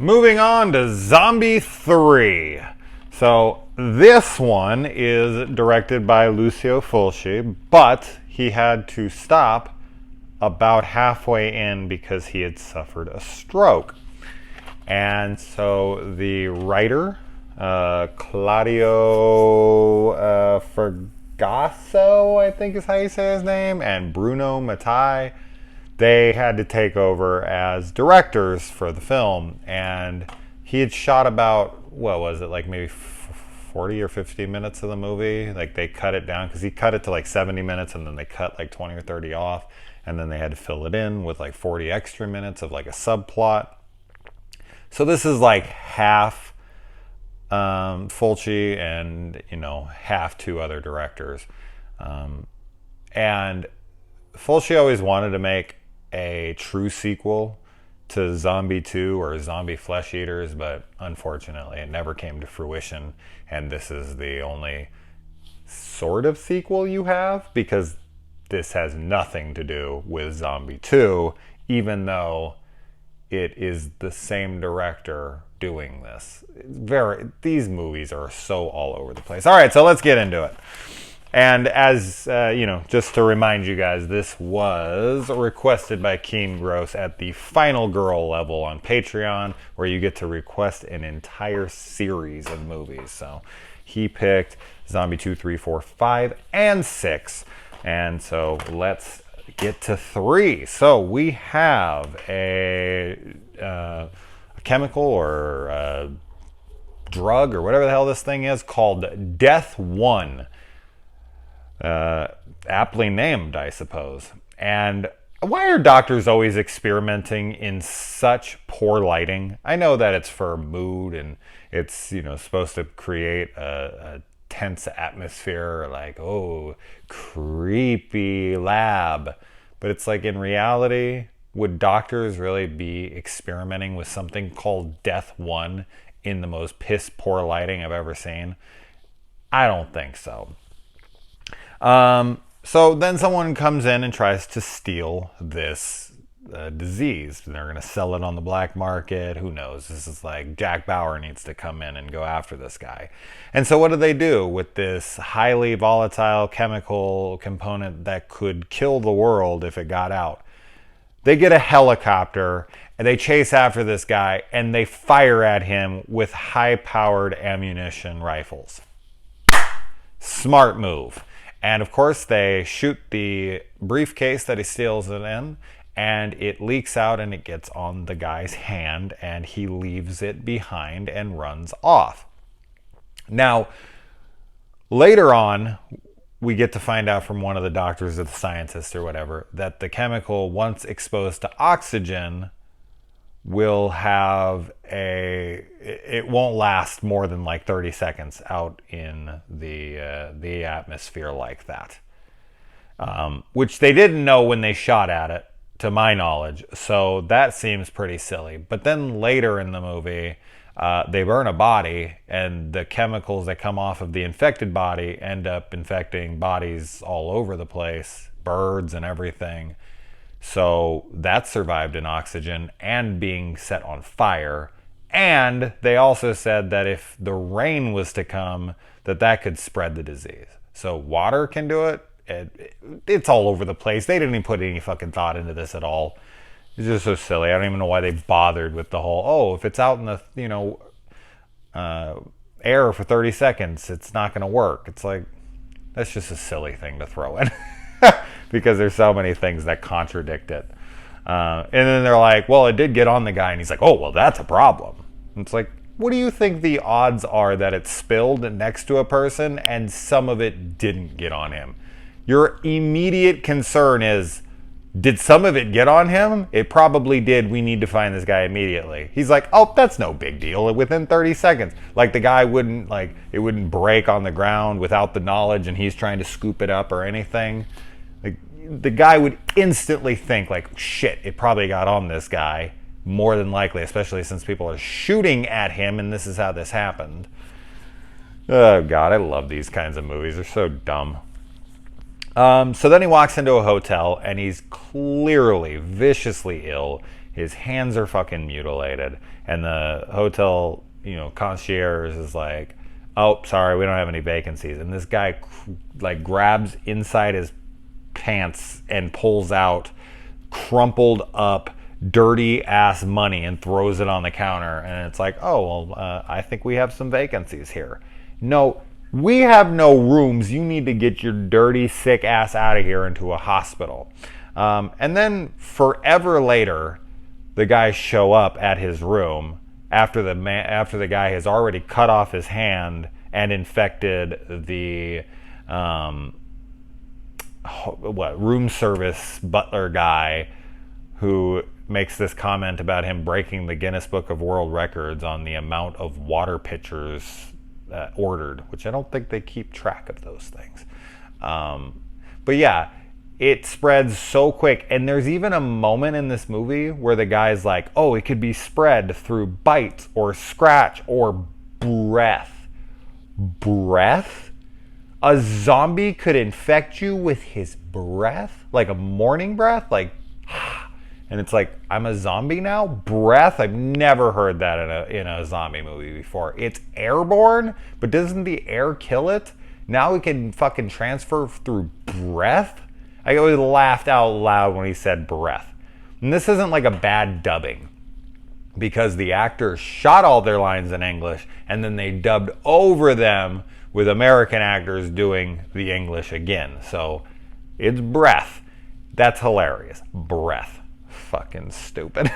Moving on to Zombie 3. So this one is directed by Lucio Fulci, but he had to stop about halfway in because he had suffered a stroke. And so the writer, Claudio Fergasso, I think is how you say his name, and Bruno Mattei, they had to take over as directors for the film. And he had shot about, what was it, like maybe 40 or 50 minutes of the movie. Like they cut it down because he cut it to like 70 minutes and then they cut like 20 or 30 off. And then they had to fill it in with like 40 extra minutes of like a subplot. So this is like half Fulci and, half two other directors. And Fulci always wanted to make a true sequel to Zombie 2 or Zombie Flesh Eaters, but unfortunately it never came to fruition. And this is the only sort of sequel you have, because this has nothing to do with Zombie 2, even though it is the same director doing this. These movies are so all over the place. All right, so let's get into it. And as, just to remind you guys, this was requested by Kean Gross at the Final Girl level on Patreon, where you get to request an entire series of movies. So he picked Zombie 2, 3, 4, 5, and 6. And so let's get to 3. So we have a chemical or a drug or whatever the hell this thing is called Death 1. Aptly named, I suppose. And why are doctors always experimenting in such poor lighting? I know that it's for mood and it's, supposed to create a tense atmosphere, like, oh, creepy lab. But it's like, in reality, would doctors really be experimenting with something called Death 1 in the most piss poor lighting I've ever seen? I don't think so. So then someone comes in and tries to steal this disease. They're going to sell it on the black market. Who knows? This is like Jack Bauer needs to come in and go after this guy. And so what do they do with this highly volatile chemical component that could kill the world if it got out? They get a helicopter and they chase after this guy and they fire at him with high-powered ammunition rifles. Smart move. And of course, they shoot the briefcase that he steals it in, and it leaks out and it gets on the guy's hand, and he leaves it behind and runs off. Now, later on, we get to find out from one of the doctors or the scientists or whatever that the chemical, once exposed to oxygen, will have it won't last more than like 30 seconds out in the atmosphere like that, which they didn't know when they shot at it, to my knowledge. So that seems pretty silly. But then later in the movie, they burn a body, and the chemicals that come off of the infected body end up infecting bodies all over the place, birds and everything. So that survived in oxygen and being set on fire. And they also said that if the rain was to come, that could spread the disease. So water can do it. It's all over the place. They didn't even put any fucking thought into this at all. It's just so silly. I don't even know why they bothered with the whole, if it's out in the, air for 30 seconds, it's not going to work. It's like, that's just a silly thing to throw in. Because there's so many things that contradict it. And then they're like, well, it did get on the guy. And he's like, oh, well, that's a problem. And it's like, what do you think the odds are that it spilled next to a person and some of it didn't get on him? Your immediate concern is, did some of it get on him? It probably did. We need to find this guy immediately. He's like, oh, that's no big deal. Within 30 seconds. Like the guy wouldn't, it wouldn't break on the ground without the knowledge and he's trying to scoop it up or anything. Like, the guy would instantly think, like, shit, it probably got on this guy, more than likely, especially since people are shooting at him and this is how this happened. Oh, God, I love these kinds of movies. They're so dumb. So then he walks into a hotel and he's clearly viciously ill. His hands are fucking mutilated. And the hotel, concierge is like, oh, sorry, we don't have any vacancies. And this guy like grabs inside his pants and pulls out crumpled up dirty ass money and throws it on the counter. And it's like, oh, well, I think we have some vacancies here. No, we have no rooms. You need to get your dirty, sick ass out of here into a hospital. And then forever later, the guys show up at his room after the guy has already cut off his hand and infected the room service butler guy, who makes this comment about him breaking the Guinness Book of World Records on the amount of water pitchers ordered, which I don't think they keep track of those things. But yeah, it spreads so quick. And there's even a moment in this movie where the guy's like, oh, it could be spread through bite or scratch or breath. Breath? A zombie could infect you with his breath? Like a morning breath? Like, and it's like, I'm a zombie now? Breath? I've never heard that in a zombie movie before. It's airborne, but doesn't the air kill it? Now we can fucking transfer through breath? I always laughed out loud when he said breath. And this isn't like a bad dubbing, because the actors shot all their lines in English and then they dubbed over them with American actors doing the English again. So it's breath. That's hilarious. Breath. Fucking stupid.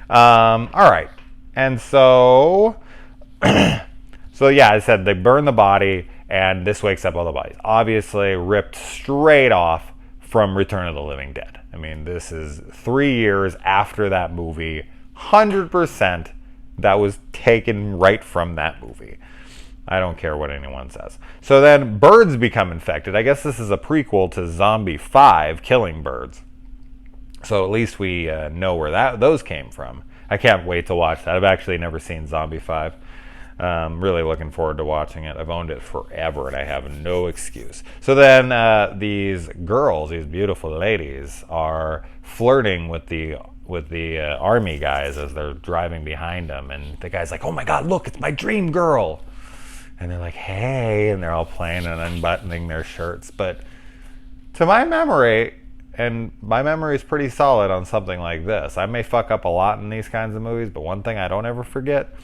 All right. And so yeah, I said they burn the body, and this wakes up all the bodies. Obviously ripped straight off from Return of the Living Dead. I mean, this is 3 years after that movie. 100% that was taken right from that movie. I don't care what anyone says. So then birds become infected. I guess this is a prequel to Zombie 5, Killing Birds. So at least we know where those came from. I can't wait to watch that. I've actually never seen Zombie 5. Really looking forward to watching it. I've owned it forever and I have no excuse. So then these girls, these beautiful ladies, are flirting with the army guys as they're driving behind them. And the guy's like, oh my God, look, it's my dream girl. And they're like, hey, and they're all playing and unbuttoning their shirts. But to my memory, and my memory is pretty solid on something like this, I may fuck up a lot in these kinds of movies, but one thing I don't ever forget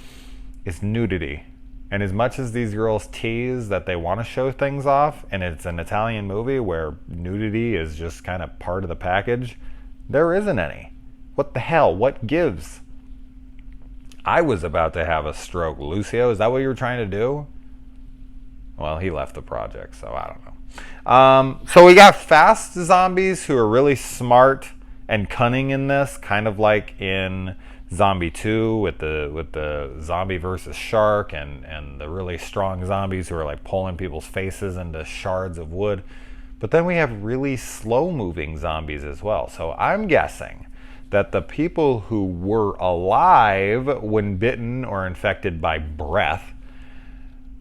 is nudity. And as much as these girls tease that they want to show things off, and it's an Italian movie where nudity is just kind of part of the package, there isn't any. What the hell? What gives? I was about to have a stroke. Lucio, is that what you were trying to do? Well, he left the project, so I don't know. So we got fast zombies who are really smart and cunning in this, kind of like in Zombie 2 with the zombie versus shark, and the really strong zombies who are like pulling people's faces into shards of wood. But then we have really slow moving zombies as well. So I'm guessing that the people who were alive when bitten or infected by breath,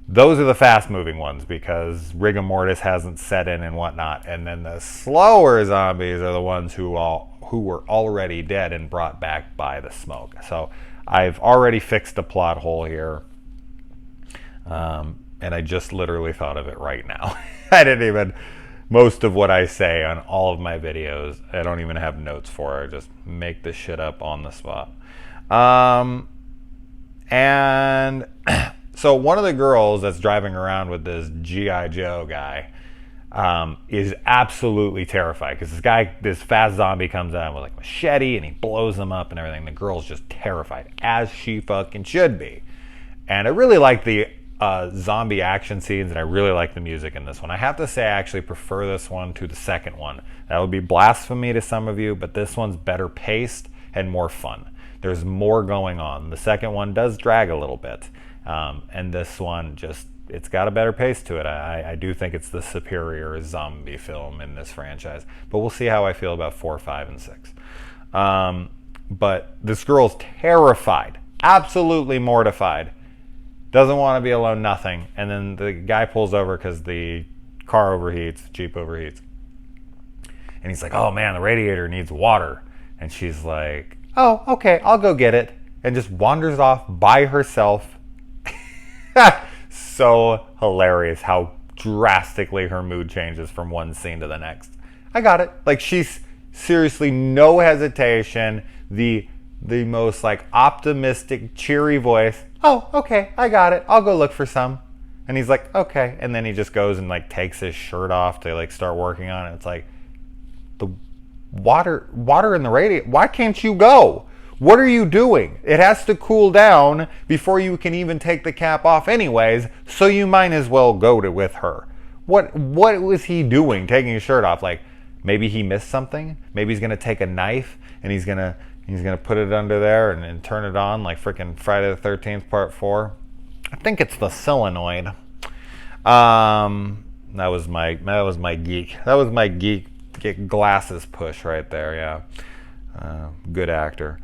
those are the fast moving ones because rigor mortis hasn't set in and whatnot. And then the slower zombies are the ones who were already dead and brought back by the smoke. So I've already fixed a plot hole here. And I just literally thought of it right now. Most of what I say on all of my videos, I don't even have notes for. I just make this shit up on the spot. And so one of the girls that's driving around with this G.I. Joe guy is absolutely terrified because this fast zombie comes out with like a machete and he blows them up and everything. The girl's just terrified, as she fucking should be. And I really like the zombie action scenes, and I really like the music in this one. I have to say I actually prefer this one to the second one. That would be blasphemy to some of you, but this one's better paced and more fun. There's more going on. The second one does drag a little bit. And this one it's got a better pace to it. I do think it's the superior zombie film in this franchise, but we'll see how I feel about 4, 5, and 6. But this girl's terrified, absolutely mortified, doesn't want to be alone, nothing. And then the guy pulls over because the car overheats, Jeep overheats. And he's like, oh man, the radiator needs water. And she's like, oh, okay, I'll go get it. And just wanders off by herself. So hilarious how drastically her mood changes from one scene to the next. I got it. Like, she's seriously no hesitation. The most like optimistic, cheery voice. Oh, okay, I got it. I'll go look for some. And he's like, okay. And then he just goes and like takes his shirt off to like start working on it. It's like, the water in the radiator. Why can't you go? What are you doing? It has to cool down before you can even take the cap off anyways, so you might as well go with her. What was he doing taking his shirt off? Like, maybe he missed something? Maybe he's gonna take a knife and he's gonna put it under there and turn it on like freaking Friday the 13th Part 4. I think it's the solenoid. That was my geek. That was my geek glasses push right there. Yeah, good actor.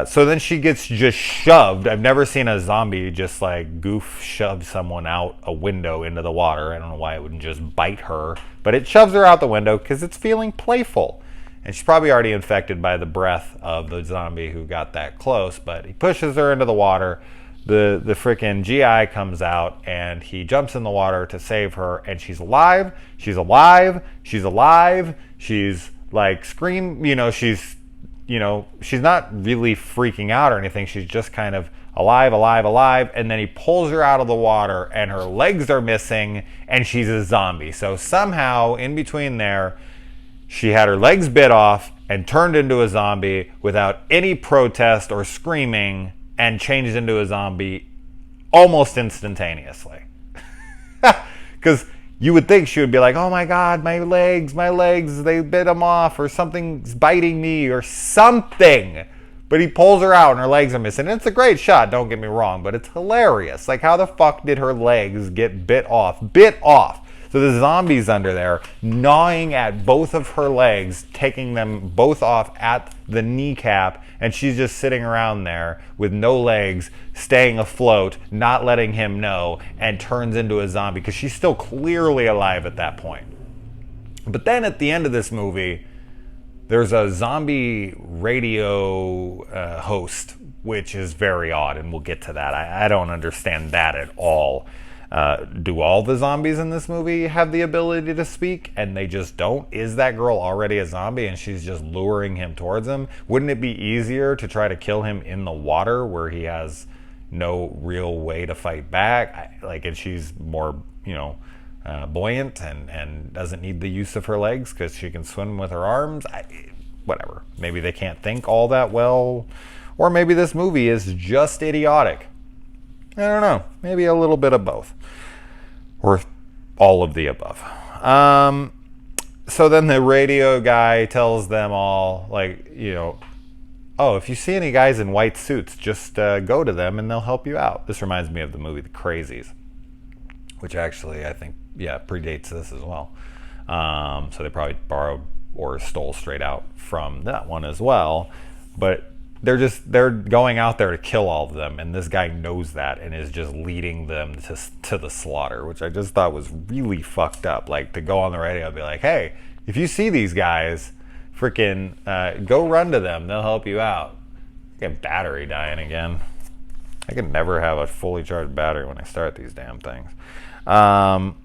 So then she gets just shoved. I've never seen a zombie just like goof shove someone out a window into the water. I don't know why it wouldn't just bite her, but it shoves her out the window because it's feeling playful. And she's probably already infected by the breath of the zombie who got that close, but he pushes her into the water. The freaking GI comes out and he jumps in the water to save her, and she's alive. She's alive. She's alive. She's like she's not really freaking out or anything. She's just kind of alive. And then he pulls her out of the water and her legs are missing and she's a zombie. So somehow in between there, she had her legs bit off and turned into a zombie without any protest or screaming, and changed into a zombie almost instantaneously. Because you would think she would be like, oh my God, my legs, they bit them off, or something's biting me, or something. But he pulls her out and her legs are missing. And it's a great shot, don't get me wrong, but it's hilarious. Like, how the fuck did her legs get bit off? So the zombie's under there, gnawing at both of her legs, taking them both off at the kneecap, and she's just sitting around there with no legs, staying afloat, not letting him know, and turns into a zombie because she's still clearly alive at that point. But then at the end of this movie, there's a zombie radio host, which is very odd, and we'll get to that. I don't understand that at all. Do all the zombies in this movie have the ability to speak and they just don't? Is that girl already a zombie and she's just luring him towards him? Wouldn't it be easier to try to kill him in the water where he has no real way to fight back? And she's more, buoyant and doesn't need the use of her legs because she can swim with her arms? Whatever. Maybe they can't think all that well. Or maybe this movie is just idiotic. I don't know. Maybe a little bit of both. Or all of the above. So then the radio guy tells them all, oh, if you see any guys in white suits, just go to them and they'll help you out. This reminds me of the movie The Crazies, which actually I think, predates this as well. So they probably borrowed or stole straight out from that one as well. But they're going out there to kill all of them, and this guy knows that and is just leading them to the slaughter, which I just thought was really fucked up. Like, to go on the radio and be like, hey, if you see these guys, freaking go run to them, they'll help you out. Get battery dying again. I can never have a fully charged battery when I start these damn things. And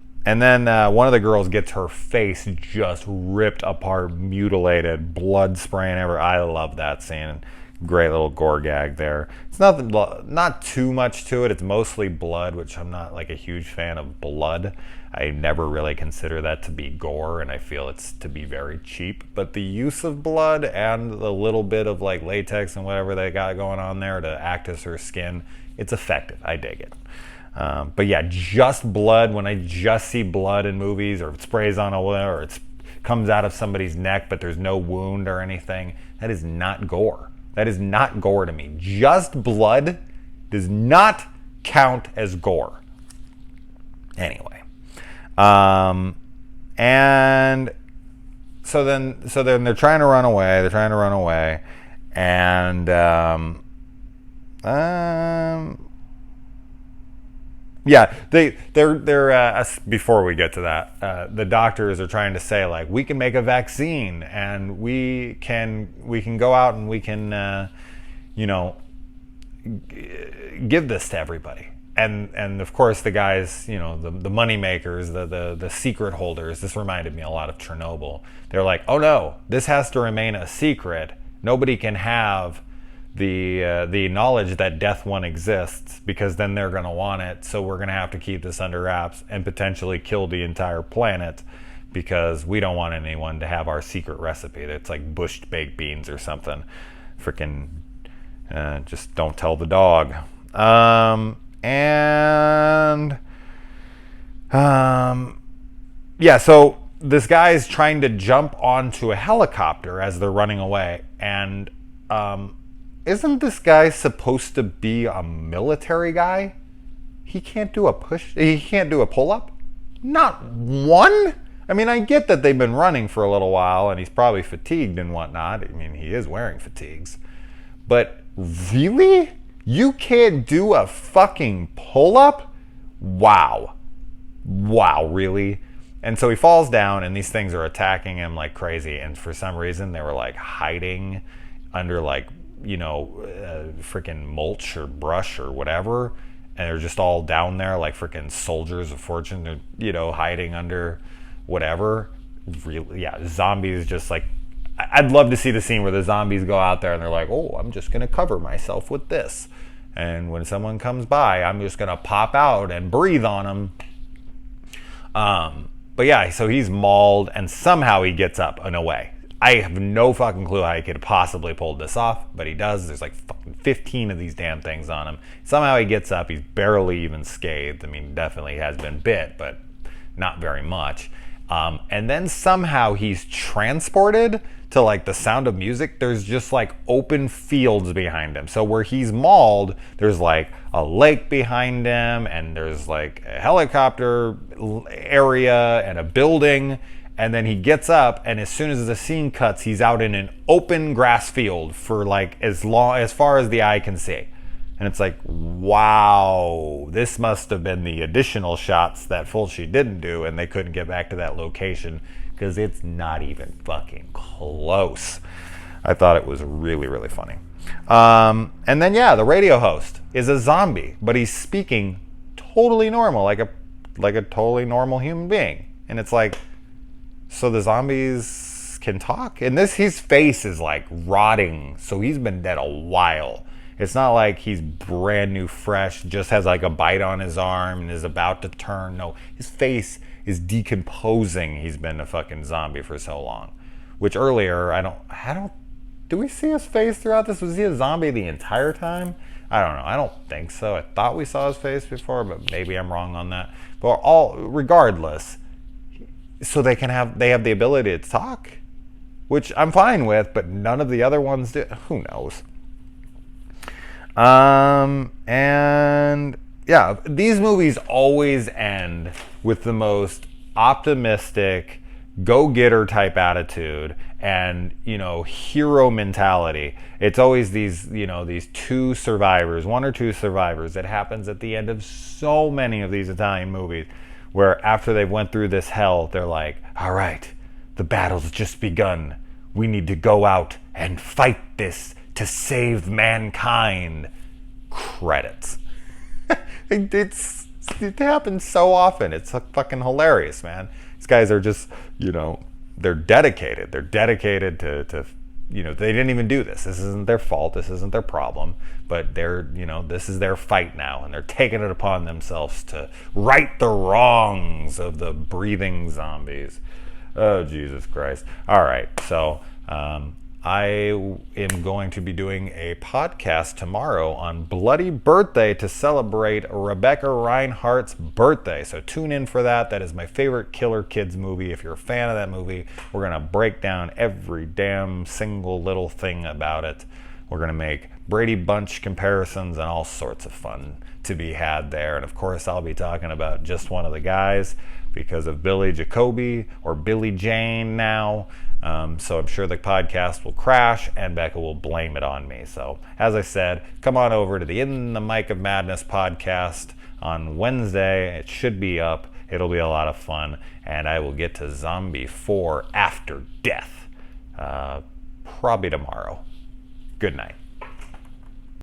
then one of the girls gets her face just ripped apart, mutilated, blood spraying everywhere. I love that scene. Great little gore gag there. It's not too much to it. It's mostly blood, which I'm not like a huge fan of blood. I never really consider that to be gore, and I feel it's to be very cheap. But the use of blood and the little bit of like latex and whatever they got going on there to act as her skin, it's effective. I dig it. But yeah, just blood. When I just see blood in movies, or it sprays on a wound, or it comes out of somebody's neck, but there's no wound or anything, that is not gore. That is not gore to me. Just blood does not count as gore. Anyway. And so then they're trying to run away. And Yeah, they're before we get to that, the doctors are trying to say like we can make a vaccine and we can go out and we can you know give this to everybody. And of course the guys, the money makers, the secret holders. This reminded me a lot of Chernobyl. They're like, oh no, this has to remain a secret. Nobody can have the knowledge that Death One exists, because then they're going to want it. So we're going to have to keep this under wraps and potentially kill the entire planet, because we don't want anyone to have our secret recipe. That's like bushed baked beans or something. Freaking just don't tell the dog. Yeah, so this guy's trying to jump onto a helicopter as they're running away, and isn't this guy supposed to be a military guy? He can't do a pull-up? Not one? I mean, I get that they've been running for a little while and he's probably fatigued and whatnot. I mean, he is wearing fatigues. But really? You can't do a fucking pull-up? Wow. Wow, really? And so he falls down and these things are attacking him like crazy. And for some reason, they were like hiding under like, freaking mulch or brush or whatever. And they're just all down there like freaking soldiers of fortune, hiding under whatever. Really, yeah, zombies just like, I'd love to see the scene where the zombies go out there and they're like, oh, I'm just going to cover myself with this. And when someone comes by, I'm just going to pop out and breathe on them. But yeah, so he's mauled and somehow he gets up and away. I have no fucking clue how he could have possibly pulled this off, but he does. There's like fucking 15 of these damn things on him. Somehow he gets up. He's barely even scathed. I mean, definitely has been bit, but not very much. And then somehow he's transported to like The Sound of Music. There's just like open fields behind him. So where he's mauled, there's like a lake behind him, and there's like a helicopter area and a building. And then he gets up, and as soon as the scene cuts, he's out in an open grass field for like as far as the eye can see. And it's like, wow, this must have been the additional shots that Fulci didn't do, and they couldn't get back to that location because it's not even fucking close. I thought it was really, really funny. And then, yeah, the radio host is a zombie, but he's speaking totally normal, like a totally normal human being. And it's like, so the zombies can talk? And his face is like rotting, so he's been dead a while. It's not like he's brand new, fresh, just has like a bite on his arm and is about to turn. No, his face is decomposing. He's been a fucking zombie for so long. Which earlier, do we see his face throughout this? Was he a zombie the entire time? I don't know. I don't think so. I thought we saw his face before, but maybe I'm wrong on that. But regardless, so they have the ability to talk, which I'm fine with, but none of the other ones do. Who knows? And yeah, these movies always end with the most optimistic, go-getter type attitude and, hero mentality. It's always these two survivors, one or two survivors. That happens at the end of so many of these Italian movies, where after they've went through this hell, they're like, all right, the battle's just begun. We need to go out and fight this to save mankind. Credits. It happens so often. It's fucking hilarious, man. These guys are just, they're dedicated. They're dedicated to they didn't even do this. This isn't their fault. This isn't their problem. But this is their fight now, and they're taking it upon themselves to right the wrongs of the breathing zombies. Oh, Jesus Christ. All right, so I am going to be doing a podcast tomorrow on Bloody Birthday to celebrate Rebecca Reinhardt's birthday. So tune in for that. That is my favorite Killer Kids movie. If you're a fan of that movie, we're going to break down every damn single little thing about it. We're going to make Brady Bunch comparisons and all sorts of fun to be had there. And of course, I'll be talking about just one of the guys because of Billy Jacoby, or Billy Jane now. So I'm sure the podcast will crash and Becca will blame it on me. So as I said, come on over to the In the Mic of Madness podcast on Wednesday. It should be up. It'll be a lot of fun, and I will get to Zombie 4 After Death probably tomorrow. Good night.